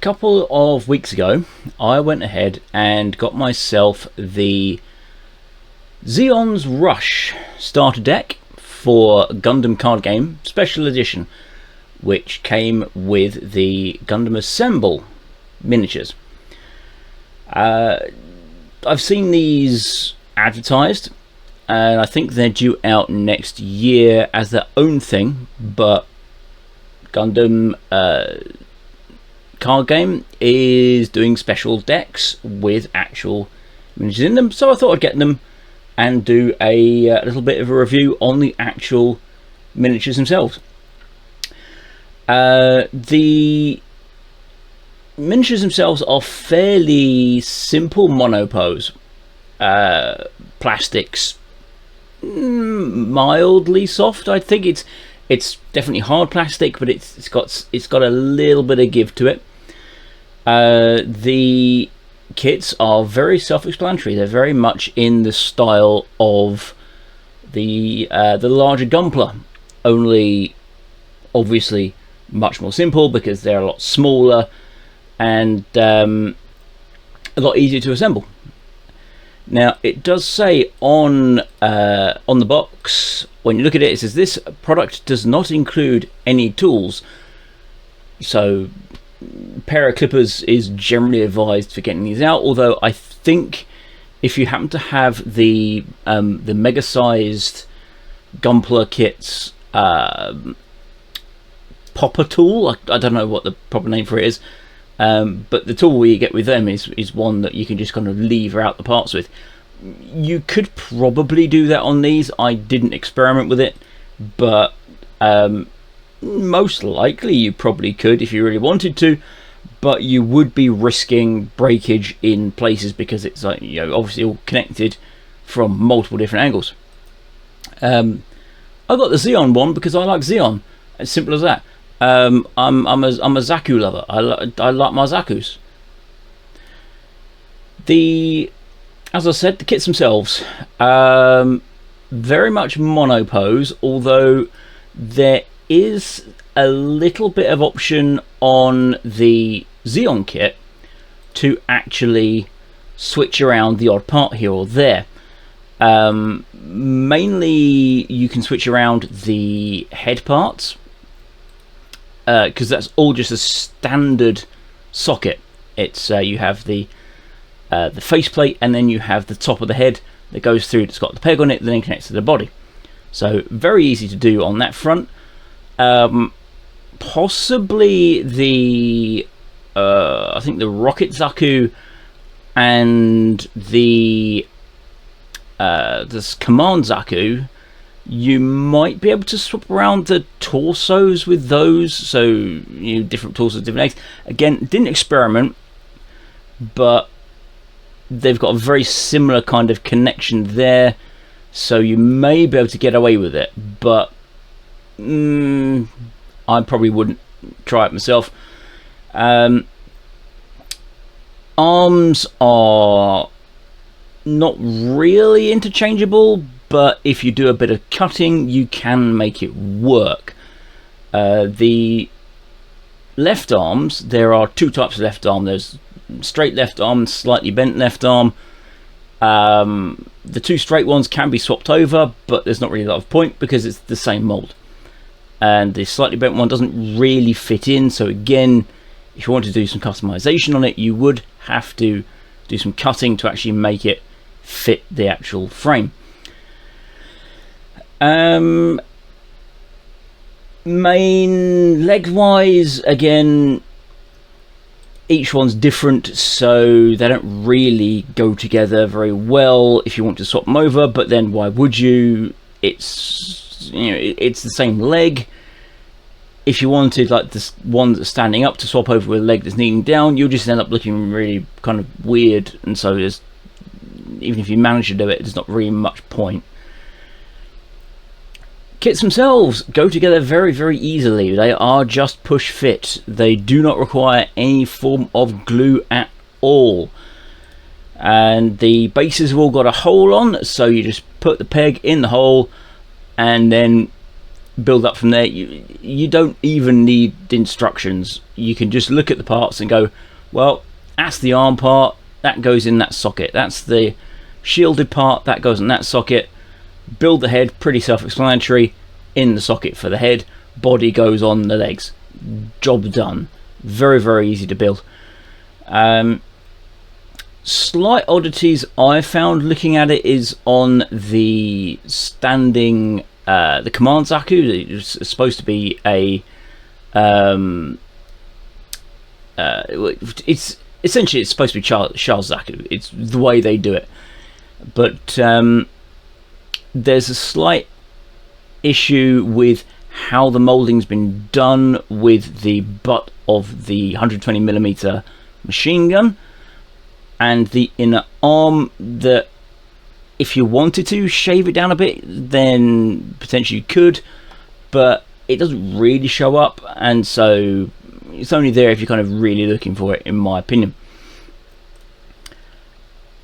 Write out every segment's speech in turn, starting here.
couple of weeks ago, I went ahead and got myself the Zeon's Rush starter deck for Gundam card game special edition, which came with the Gundam Assemble miniatures. I've seen these advertised, and I think they're due out next year as their own thing, but Gundam card game is doing special decks with actual miniatures in them, so I thought I'd get them and do a little bit of a review on the actual miniatures themselves. The miniatures themselves are fairly simple monopose plastics, mildly soft. I think it's definitely hard plastic, but it's got a little bit of give to it. The kits are very self-explanatory. They're very much in the style of the larger Gunpla, only obviously much more simple because they're a lot smaller and a lot easier to assemble. Now, it does say on the box, when you look at it, it says this product does not include any tools. So, pair of clippers is generally advised for getting these out. Although I think if you happen to have the mega-sized Gunpla kits popper tool, I don't know what the proper name for it is. But the tool you get with them is one that you can just kind of lever out the parts with. You could probably do that on these. I didn't experiment with it, but most likely you probably could if you really wanted to, but you would be risking breakage in places because it's like, you know, obviously all connected from multiple different angles. I got the Zeon one because I like Zeon. As simple as that. I'm a Zaku lover. I like my Zakus. As I said, the kits themselves, very much monopose, although there is a little bit of option on the Zeon kit to actually switch around the odd part here or there. Mainly you can switch around the head parts, because that's all just a standard socket. It's you have the faceplate, and then you have the top of the head that goes through. It's got the peg on it, then it connects to the body. So very easy to do on that front. Possibly the I think the Rocket Zaku and the this Command Zaku, you might be able to swap around the torsos with those, so you know, different torsos, different legs. Again, didn't experiment, but they've got a very similar kind of connection there, so you may be able to get away with it, but I probably wouldn't try it myself. Arms are not really interchangeable, but if you do a bit of cutting, you can make it work. The left arms, there are two types of left arm. There's straight left arm, slightly bent left arm. The two straight ones can be swapped over, but there's not really a lot of point because it's the same mold. And the slightly bent one doesn't really fit in, so again, if you want to do some customization on it, you would have to do some cutting to actually make it fit the actual frame. Main leg wise, again, each one's different, so they don't really go together very well if you want to swap them over, but then why would you? It's, you know, it's the same leg. If you wanted like this one that's standing up to swap over with a leg that's kneeling down, you'll just end up looking really kind of weird, and so there's, even if you manage to do it, there's not really much point. Kits themselves go together very, very easily. They are just push fit. They do not require any form of glue at all. And the bases have all got a hole on, so you just put the peg in the hole and then build up from there. You don't even need instructions. You can just look at the parts and go, well, that's the arm part, that goes in that socket. That's the shielded part, that goes in that socket. Build the head, pretty self-explanatory. In the socket for the head, body goes on the legs. Job done. Very, very easy to build. Slight oddities I found looking at it is on the standing, the command Zaku. It's supposed to be a, it's essentially it's supposed to be Charles Zaku. It's the way they do it, but there's a slight issue with how the molding's been done with the butt of the 120mm machine gun and the inner arm. That if you wanted to shave it down a bit, then potentially you could, but it doesn't really show up, and so it's only there if you're kind of really looking for it, in my opinion.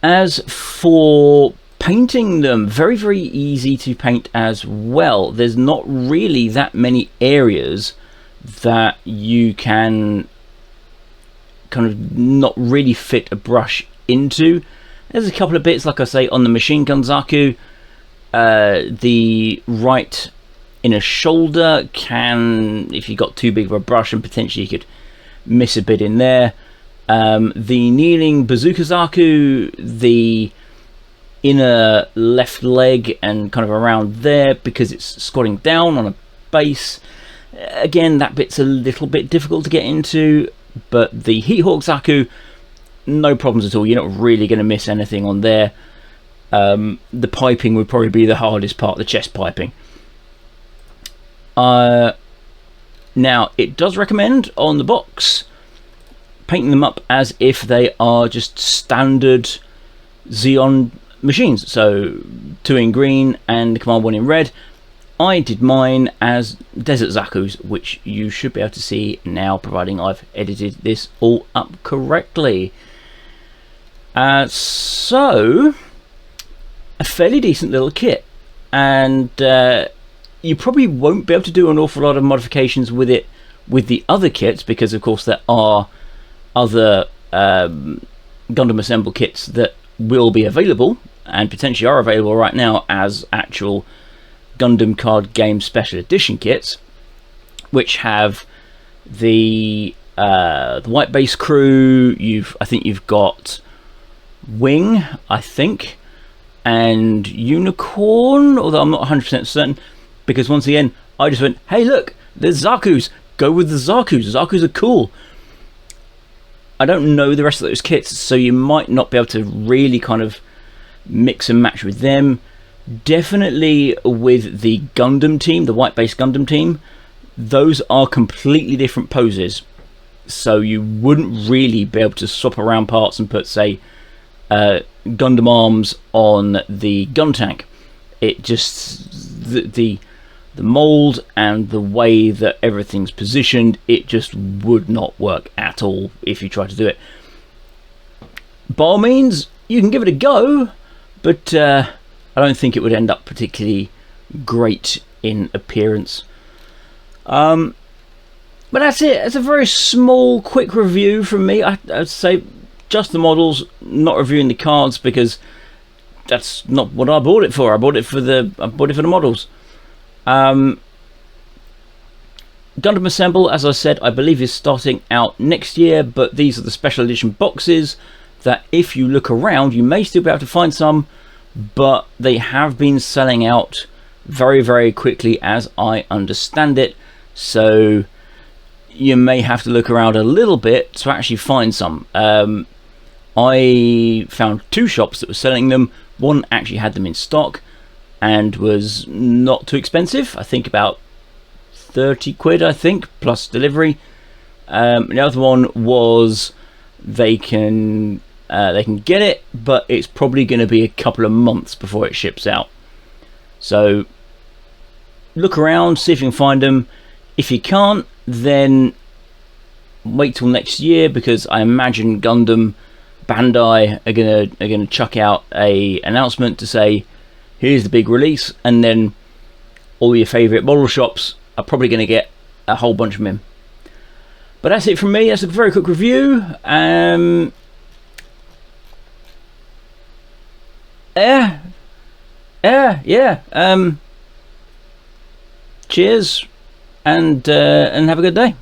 As for painting them, very, very easy to paint as well. There's not really that many areas that you can kind of not really fit a brush into. There's a couple of bits, like I say, on the machine gun Zaku. The right inner shoulder can, if you got too big of a brush, and potentially you could miss a bit in there. The kneeling bazooka Zaku, the inner left leg and kind of around there, because it's squatting down on a base, again, that bit's a little bit difficult to get into. But the Heat Hawk Zaku, no problems at all. You're not really going to miss anything on there. The piping would probably be the hardest part, the chest piping. Now, it does recommend on the box painting them up as if they are just standard Zeon machines, so 2 in green and Command 1 in red. I did mine as Desert Zakus, which you should be able to see now, providing I've edited this all up correctly. So, a fairly decent little kit, and you probably won't be able to do an awful lot of modifications with it with the other kits, because of course there are other Gundam Assemble kits that will be available, and potentially are available right now as actual Gundam card game special edition kits, which have the white base crew. I think you've got Wing, I think, and Unicorn, although I'm not 100% certain, because once again I just went, hey look, there's Zakus, go with the Zakus. Zakus are cool. I don't know the rest of those kits, so you might not be able to really kind of mix and match with them. Definitely with the Gundam team, the white base Gundam team, those are completely different poses, so you wouldn't really be able to swap around parts and put, say, Gundam arms on the gun tank. It just, the mold and the way that everything's positioned, it just would not work at all if you try to do it. By all means, you can give it a go, but I don't think it would end up particularly great in appearance. But that's it. It's a very small, quick review from me. I'd say just the models, not reviewing the cards, because that's not what I bought it for. I bought it for the models. Gundam Assemble, as I said, I believe is starting out next year, but these are the special edition boxes that if you look around you may still be able to find some, but they have been selling out very, very quickly, as I understand it, so you may have to look around a little bit to actually find some. I found 2 shops that were selling them. One actually had them in stock and was not too expensive, I think about 30 quid, I think, plus delivery. The other one was they can get it, but it's probably going to be a couple of months before it ships out. So look around, see if you can find them. If you can't, then wait till next year, because I imagine Gundam Bandai are gonna chuck out a announcement to say, here's the big release, and then all your favourite model shops are probably going to get a whole bunch of them in. But that's it from me. That's a very quick review. Yeah. Cheers, and have a good day.